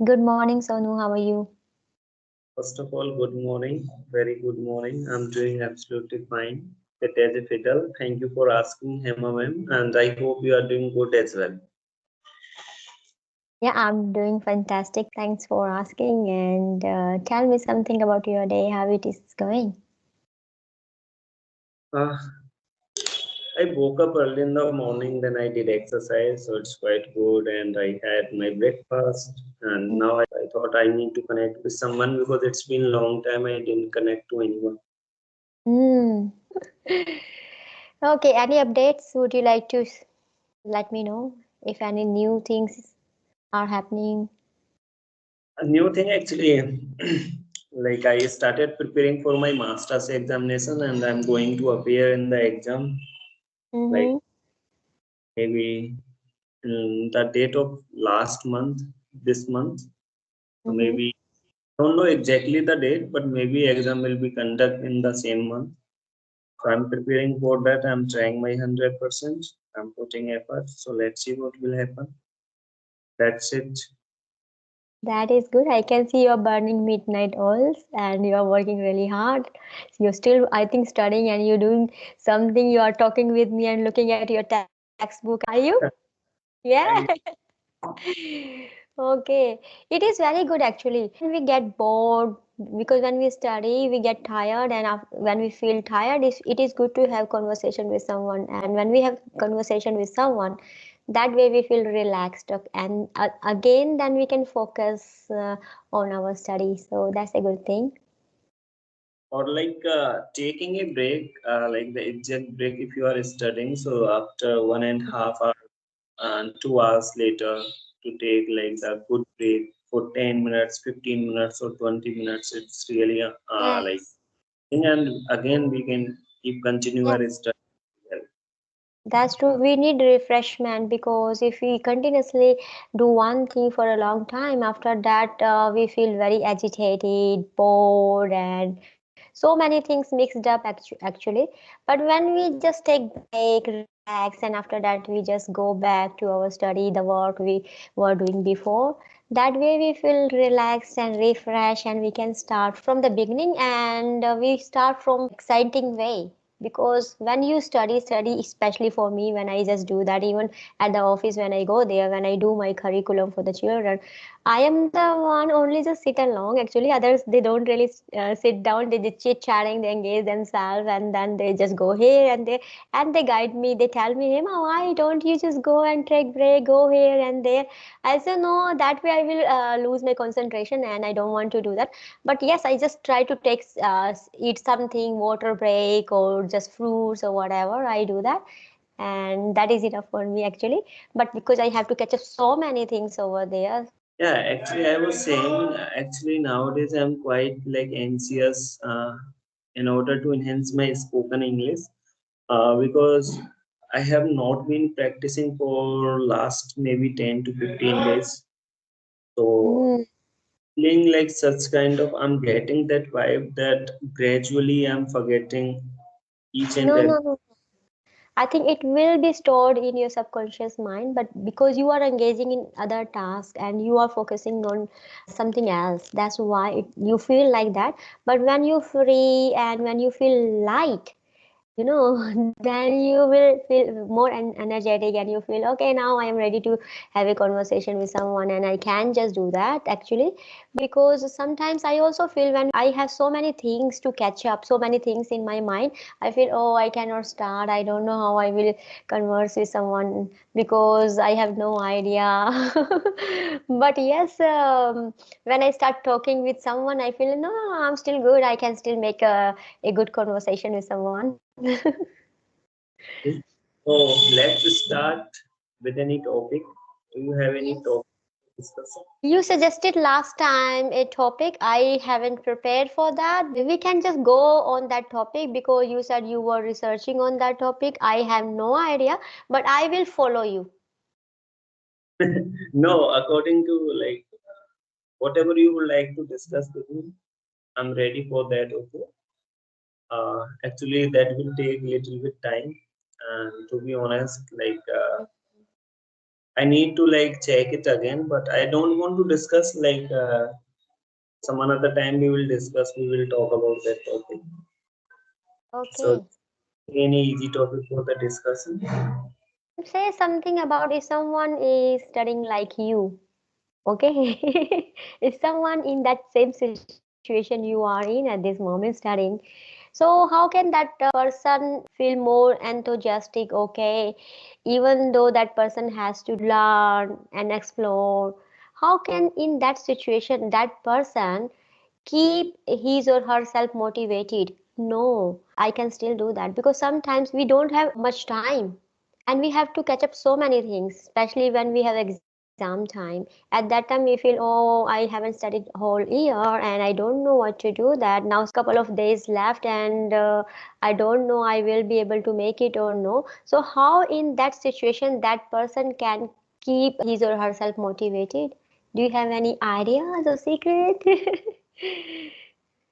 Good morning, Sonu. How are you? First of all, good morning. Very good morning. I'm doing absolutely fine. Fit as a fiddle. Thank you for asking, Hema ma'am, and I hope you are doing good as well. Yeah, I'm doing fantastic. Thanks for asking. And tell me something about your day, how it is going. Uh, I woke up early in the morning, then I did exercise, so it's quite good. And I had my breakfast, and now I thought I need to connect with someone because it's been a long time I didn't connect to anyone. Hmm. Okay, any updates? Would you like to let me know if any new things are happening? A new thing actually, like I started preparing for my master's examination, and I'm going to appear in the exam like Mm-hmm. maybe the date of last month, this month. So Mm-hmm. maybe don't know exactly the date, but maybe exam will be conducted in the same month. So I'm preparing for that. I'm trying my 100%. I'm putting effort. So let's see what will happen. That's it. That is good. I can see you're burning midnight oils and you're working really hard. You're still, I think, studying and you're doing something. You are talking with me and looking at your textbook. Are you? Yeah. I Okay. It is very good actually. When we get bored, because when we study, we get tired, and when we feel tired, it is good to have conversation with someone. And when we have conversation with someone, that way we feel relaxed. And again, then we can focus on our study. So that's a good thing. or like taking a break, like the exact break if you are studying. So after 1.5 hours and 2 hours later to take like the good break for 10 minutes, 15 minutes, or 20 minutes. It's really like Yes. and again we can keep continue Yes. our study. That's true. We need refreshment because if we continuously do one thing for a long time, after that we feel very agitated, bored, and so many things mixed up actually. But when we just take break, relax, and after that we just go back to our study, the work we were doing before. That way we feel relaxed and refreshed, and we can start from the beginning, and we start from exciting way because when you study especially for me, when I just do that, even at the office, when I go there, when I do my curriculum for the children, I am the one only just sit along. Actually others, they don't really sit down, they just chit chatting, they engage themselves, and then they just go here and they guide me, they tell me, hey ma, why don't you just go and take break, go here and there. I say no, that way I will lose my concentration and I don't want to do that. But yes, I just try to take eat something, water break or just fruits or whatever. I do that, and that is enough for me actually. But because I have to catch up so many things over there. Yeah, actually I was saying actually nowadays I'm quite like anxious in order to enhance my spoken English because I have not been practicing for last maybe 10 to 15 days. So Mm, feeling like such kind of I'm getting that vibe that gradually I'm forgetting each and no, every. no, no. I think it will be stored in your subconscious mind, but because you are engaging in other tasks and you are focusing on something else, that's why you feel like that. But when you're free and when you feel light, then you will feel more energetic and you feel okay, now I am ready to have a conversation with someone, and I can just do that actually. Because sometimes I also feel when I have so many things to catch up, so many things in my mind, I feel, oh, I cannot start, I don't know how I will converse with someone because I have no idea. But yes, when I start talking with someone, I feel, no, I'm still good, I can still make a good conversation with someone. So let's start with any topic. Do you have any Yes. topic to discuss? You suggested last time a topic. I haven't prepared for that. We can just go on that topic because you said you were researching on that topic. I have no idea, but I will follow you. No, according to like whatever you would like to discuss with me, I'm ready for that. Okay. Actually, that will take little bit time, and to be honest, like I need to like check it again, but I don't want to discuss like some another time we will discuss. We will talk about that topic. So, Okay. any easy topic for the discussion? Say something about if someone is studying like you. Okay. If someone in that same situation you are in at this moment studying, so how can that person feel more enthusiastic? Okay, even though that person has to learn and explore, how can in that situation that person keep his or herself motivated? No, I can still do that because sometimes we don't have much time and we have to catch up so many things, especially when we have exam time. At that time we feel, oh, I haven't studied whole year and I don't know what to do, that now couple of days left and I don't know I will be able to make it or no. So how in that situation that person can keep his or herself motivated? Do you have any ideas or secret?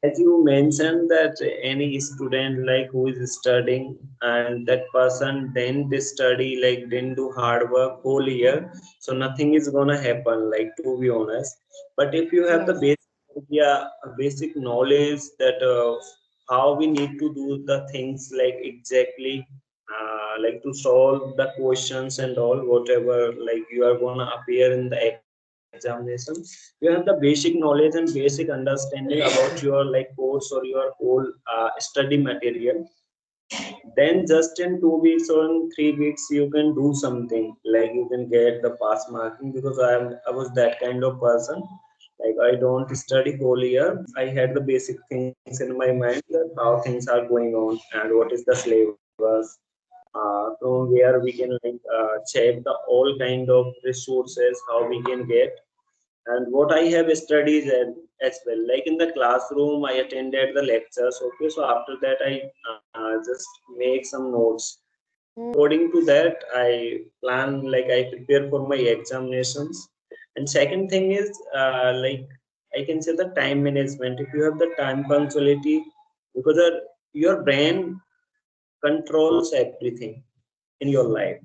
As you mentioned that any student like who is studying and that person then they study like then do hard work whole year, so nothing is gonna happen. Like to be honest, but if you have the Yes. basic idea, basic knowledge that how we need to do the things like exactly. Like to solve the questions and all whatever like you are gonna appear in the examination, you have the basic knowledge and basic understanding about your like course or your whole study material. Then just in 2 weeks or in 3 weeks you can do something like you can get the pass marking, because I was that kind of person. Like I don't study whole year. I had the basic things in my mind that how things are going on and what is the syllabus, from where we can like check the all kind of resources how we can get, and what I have studied as well. Like in the classroom, I attended the lectures. Okay, so after that, I just make some notes. According to that, I plan like I prepare for my examinations. And second thing is like I can say the time management. If you have the time punctuality, because your brain controls everything in your life.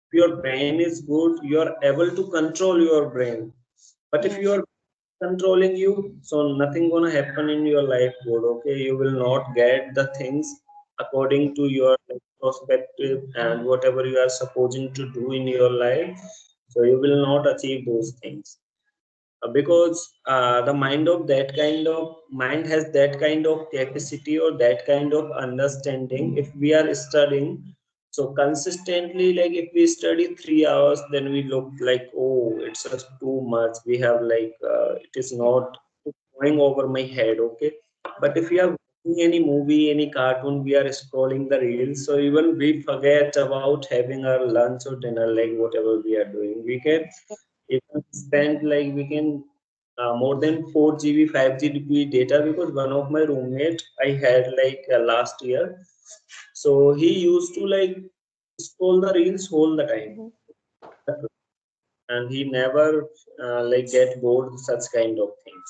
If your brain is good, you are able to control your brain. But if you Yes. are controlling you, so nothing gonna happen in your life good. Okay, you will not get the things according to your perspective and whatever you are supposing to do in your life, so you will not achieve those things. Because the mind has that kind of capacity or that kind of understanding. If we are studying so consistently, like if we study 3 hours, then we look like, oh, it's just too much, we have like it is not going over my head. Okay, but if we are watching any movie, any cartoon, we are scrolling the reels, so even we forget about having our lunch or dinner, like whatever we are doing, we can even spend like we can more than 4 GB, 5 GB data, because one of my roommate I had like last year, so he used to like scroll the reels all the time, Mhm. and he never like get bored such kind of things.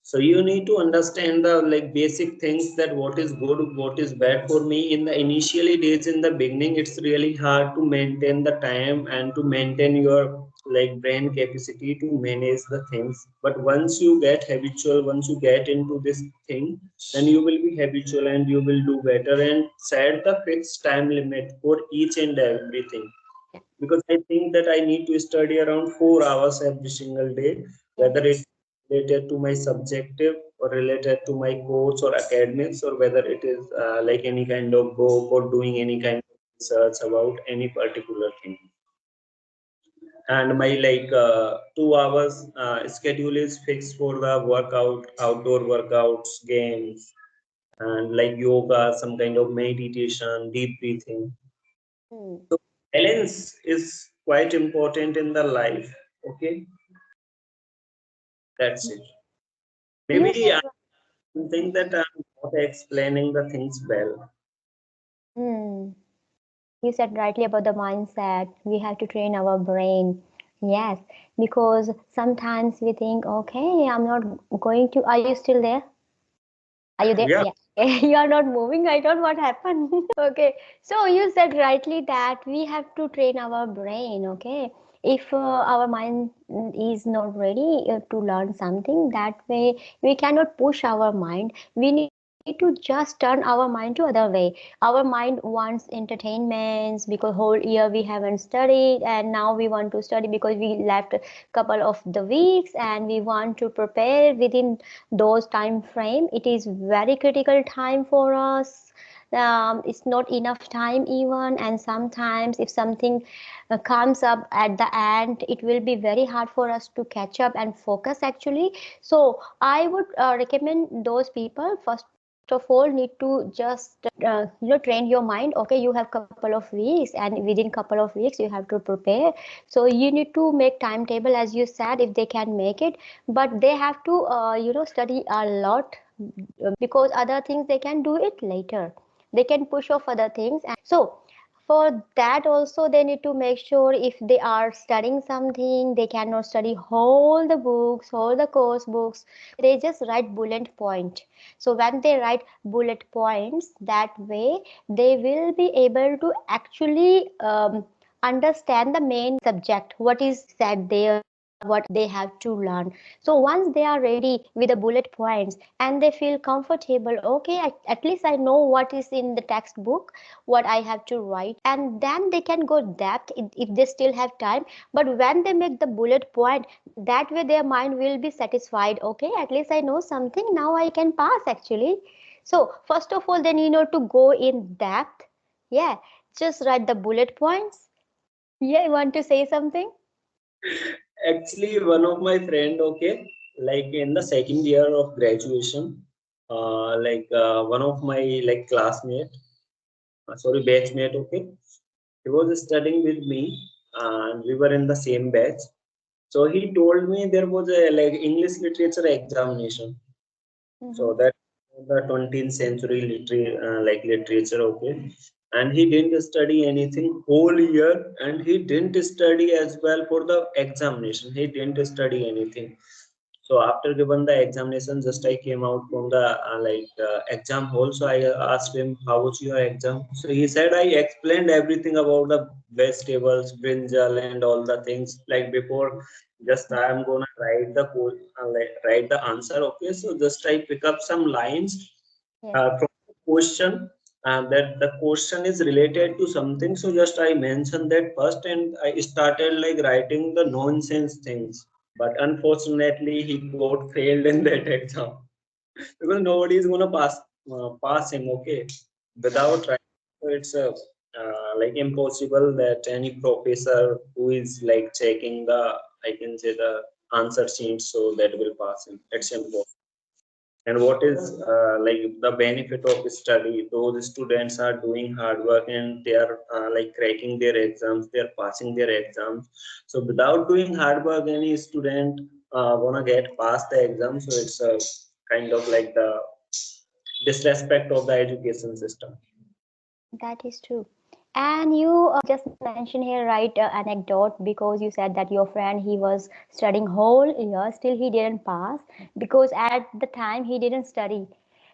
So you need to understand the like basic things that what is good, what is bad. For me in the initially days in the beginning, it's really hard to maintain the time and to maintain your like brain capacity to manage the things. But once you get habitual, once you get into this thing, then you will be habitual and you will do better, and set the fixed time limit for each and everything. Yeah. Because I think that I need to study around 4 hours every single day, Yes. whether it's related to my subjective or related to my course or academics, or whether it is like any kind of book or doing any kind of research about any particular thing. And my like 2 hours schedule is fixed for the workout, outdoor workouts, games, and like yoga, some kind of meditation, deep breathing. Hmm. So balance is quite important in the life. Okay, that's it. You Maybe said I right. think that I'm not explaining the things well. Hmm. You said rightly about the mindset. We have to train our brain. Yes, because sometimes we think, okay, I'm not going to. Are you still there? Are you there? Yeah. Yeah. You are not moving. I don't know what happened. Okay. So you said rightly that we have to train our brain. Okay. If our mind is not ready to learn something, that way we cannot push our mind. We need to just turn our mind to other way. Our mind wants entertainments because whole year we haven't studied, and now we want to study because we left a couple of the weeks and we want to prepare within those time frame. It is very critical time for us. It's not enough time even, and sometimes if something comes up at the end, it will be very hard for us to catch up and focus actually. So I would recommend those people first of all need to just train your mind. Okay, you have couple of weeks, and within couple of weeks you have to prepare. So you need to make timetable as you said if they can make it, but they have to study a lot, because other things they can do it later. They can push off other things. So for that also they need to make sure if they are studying something, they cannot study whole the books, whole the course books. They just write bullet point. So when they write bullet points, that way they will be able to actually understand the main subject, what is said there, what they have to learn. So once they are ready with the bullet points and they feel comfortable, okay, at least I know what is in the textbook, what I have to write, and then they can go depth if they still have time. But when they make the bullet point, that way their mind will be satisfied. Okay, at least I know something, now I can pass actually. So first of all, then you know to go in depth. Yeah, just write the bullet points. Yeah, you want to say something? Actually, one of my friend, okay, like in the second year of graduation, one of my like classmate, sorry, batchmate, okay, he was studying with me, and we were in the same batch. So he told me there was a like English literature examination. So Mm-hmm. that the 20th century literature, okay. And he didn't study anything whole year, and he didn't study as well for the examination. He didn't study anything. So after given the examination, just I came out from the exam hall. So I asked him, "How was your exam?" So he said, "I explained everything about the vegetables, brinjal, and all the things. Like before, just I am gonna write the write the answer. Okay, so just I pick up some lines Yes. from the question, and that the question is related to something. So just I mentioned that first, and I started like writing the nonsense things. But unfortunately, he got failed in that exam because nobody is gonna pass him. Okay, without trying. So it's like impossible that any professor who is like checking the, I can say, the answer sheet, so that will pass him. It's impossible. And what is the benefit of study? Those students are doing hard work, and they are like cracking their exams, they are passing their exams. So without doing hard work, any student wanna get past the exam. So it's a kind of like the disrespect of the education system. That is true. And you just mentioned here right anecdote, because you said that your friend he was studying whole year, still he didn't pass because at the time he didn't study.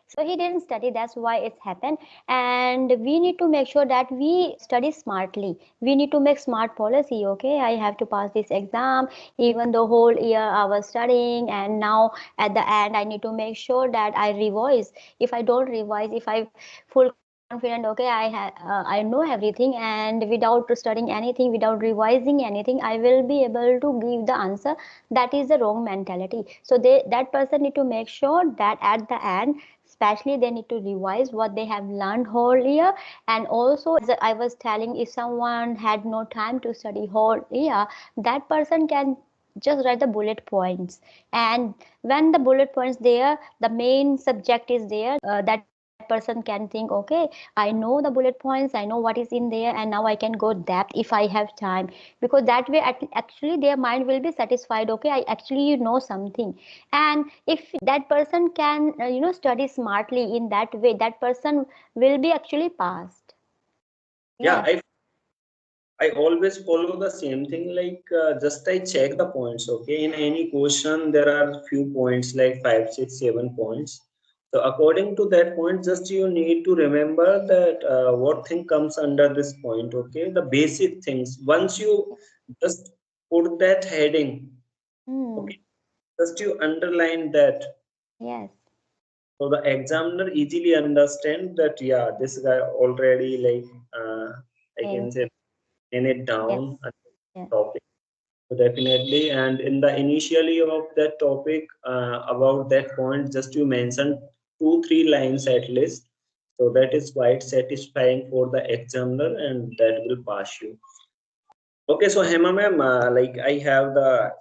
So he didn't study, that's why it's happened. And we need to make sure that we study smartly. We need to make smart policy. Okay, I have to pass this exam even the whole year I was studying, and now at the end I need to make sure that I revise. If I don't revise, if I full confident, okay, I know everything, and without studying anything, without revising anything, I will be able to give the answer. That is the wrong mentality. So that person need to make sure that at the end, especially they need to revise what they have learned whole year. And also, as I was telling, if someone had no time to study whole year, that person can just write the bullet points. And when the bullet points there, the main subject is there, that person can think, okay, I know the bullet points, I know what is in there, and now I can go depth if I have time. Because that way actually their mind will be satisfied. Okay, I actually know something. And if that person can study smartly, in that way that person will be actually passed. Yeah, Yeah. I always follow the same thing. Just I check the points. Okay, in any question there are few points like 5, 6, 7 points. So according to that point, just you need to remember that what thing comes under this point. Okay, the basic things. Once you just put that heading, Hmm. okay, just you underline that, Yes. so the examiner easily understand that yeah, this guy already like I can Think. say in it Yes. down a Yes. topic. So definitely, and in the initially of that topic about that point, just you mentioned 2 3 lines at least. So that is quite satisfying for the examiner, and that will pass you. Okay, so Hema ma'am, like I have the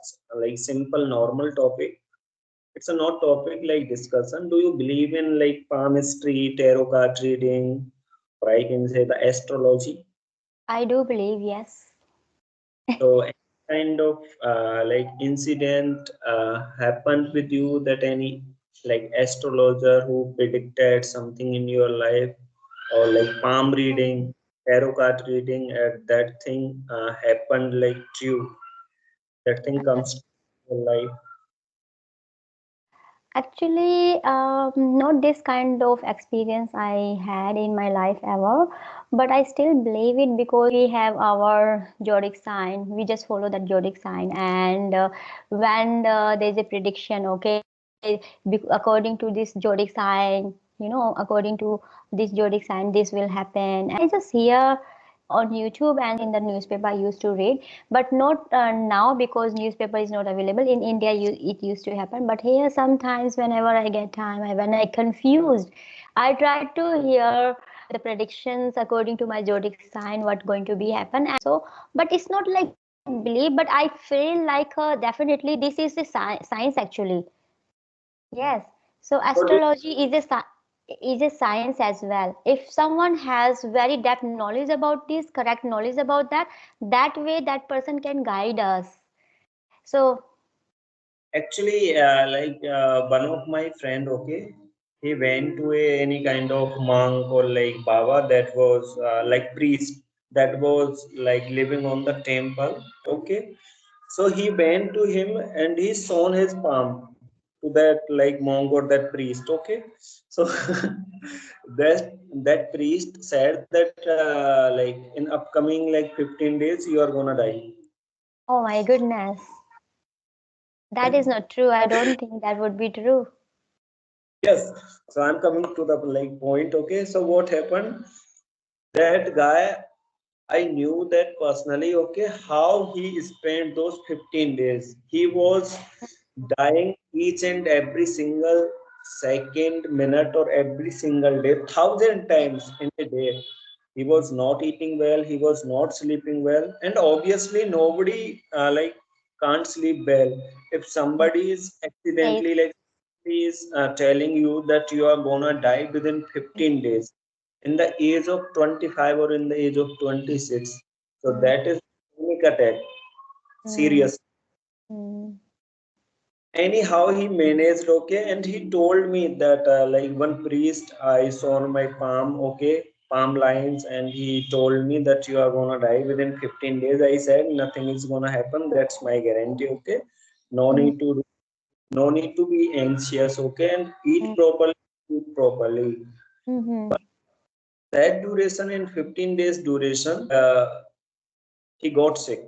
like simple normal topic. It's a not topic like discussion. Do you believe in like palmistry, tarot card reading, or I can say the astrology? I do believe yes. So, any kind of like incident happened with you that any like astrologer who predicted something in your life, or like palm reading, tarot card reading, that thing happened like to you. That thing comes to your life. Actually, not this kind of experience I had in my life ever, but I still believe it because we have our zodiac sign. We just follow that zodiac sign, and when there's a prediction, okay, according to this zodiac sign, according to this zodiac sign, this will happen, and I just hear on YouTube and in the newspaper I used to read, but not now because newspaper is not available in India. It used to happen, but here sometimes whenever I get time, when I confused, I try to hear the predictions according to my zodiac sign what going to be happen. So, but it's not like believe, but I feel like definitely this is the science actually. Yes. So What do astrology is is a science as well. If someone has very depth knowledge about this, correct knowledge about that, that way that person can guide us. So, Actually, like one of my friend, okay, he went to any kind of monk or like Baba that was like priest that was like living on the temple, okay. So he went to him and he shown his palm to that like monk or that priest, okay. So that priest said that like in upcoming like 15 days you are gonna die. oh my goodness, that is not true. I don't think that would be true. Yes, so I'm coming to the like point. Okay, so what happened? That guy, I knew that personally. Okay, how he spent those 15 days. He was dying each and every single second, minute, or every single day, 1,000 times in a day. He was not eating well. He was not sleeping well, and obviously nobody like can't sleep well if somebody is Safe. accidentally like he is telling you that you are gonna die within 15 days in the age of 25 or in the age of 26. So Mm, that is panic attack. mm, Serious. mm. Anyhow he managed, okay, and he told me that like one priest I saw on my palm, okay, palm lines, and he told me that you are gonna die within 15 days. I said nothing is gonna happen, that's my guarantee, okay. no Mm, need to no need to be anxious, okay, and eat mm, properly, eat properly. mhm. That duration, in 15 days duration, he got sick.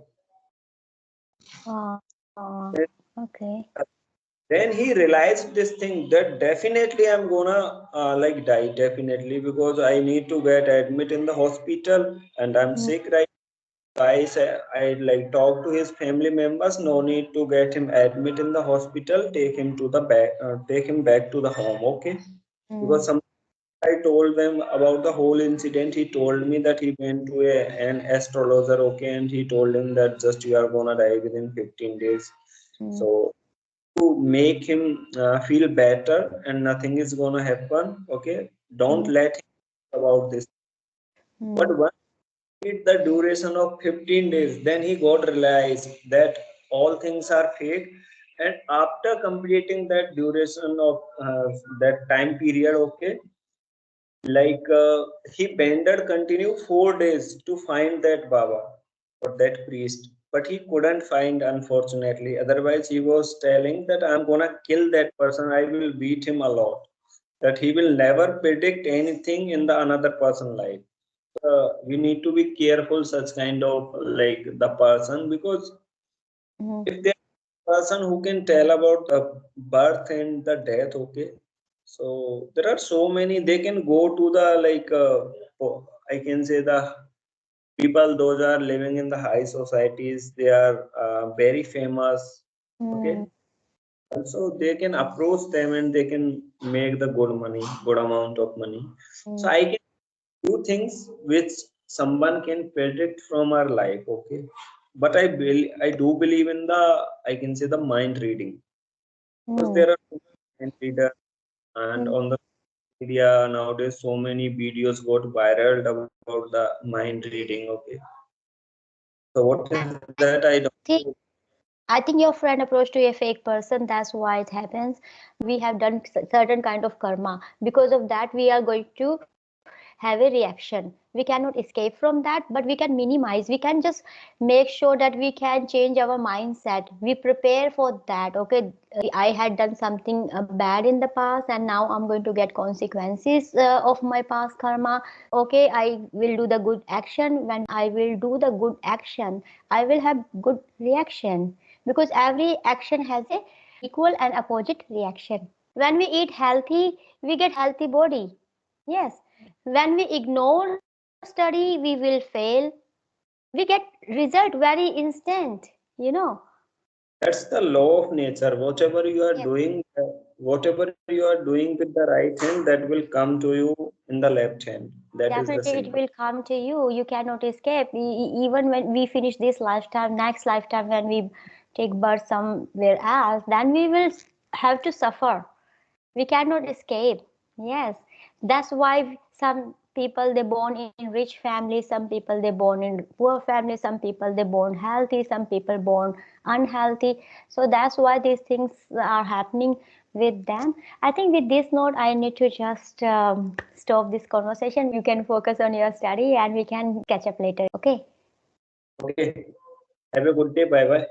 Okay. Then he realized this thing that definitely I'm gonna like die definitely, because I need to get admit in the hospital and I'm Mm, sick right. I said I like talk to his family members. No need to get him admit in the hospital. Take him back to the home. Okay, because mm, some I told them about the whole incident. He told me that he went to an astrologer. Okay, and he told him that just you are gonna die within 15 days. mm, So to make him feel better and nothing is gonna happen, okay, don't mm, let him about this. mm, But once he did the duration of 15 days, then he got realized that all things are fake. And after completing that duration of that time period, okay, like he bended continue 4 days to find that Baba or that priest, but he couldn't find, unfortunately. Otherwise he was telling that I'm gonna kill that person, I will beat him a lot. that he will never predict anything in the another person life. We need to be careful such kind of like the person, because Mm-hmm. if there is a person who can tell about the birth and the death, okay, so there are so many, they can go to the like I can say the people those are living in the high societies, they are very famous, okay, Mm-hmm. also they can approach them and they can make the good money, good amount of money. So I can do things which someone can predict from our life, okay, but I do believe in the, I can say, the mind reading, because Mm-hmm. there are so many mind reader, and on the media nowadays so many videos got viral about the mind reading, okay. So what is that? I don't know. I think your friend approached to a fake person. That's why it happens. We have done certain kind of karma. Because of that, we are going to have a reaction. We cannot escape from that, but we can minimize. We can just make sure that we can change our mindset. We prepare for that. Okay, I had done something bad in the past, and now I'm going to get consequences of my past karma. Okay, I will do the good action. When I will do the good action, I will have good reaction, because every action has a equal and opposite reaction. When we eat healthy, we get healthy body. Yes. When we ignore study, we will fail. We get result very instant, you know. That's the law of nature. Whatever you are Yes. doing, whatever you are doing with the right hand, that will come to you in the left hand. That is the Definitely, it simple. will come to you. You cannot escape. Even when we finish this lifetime, next lifetime, when we take birth somewhere else, then we will have to suffer. We cannot escape. Yes, that's why some people they born in rich families, some people they born in poor families, some people they born healthy, some people born unhealthy. So that's why these things are happening with them. I think with this note I need to just stop this conversation. You can focus on your study and we can catch up later. Okay, Okay. Have a good day. Bye bye.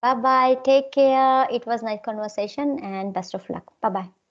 bye bye, take care. It was nice conversation and best of luck. Bye bye.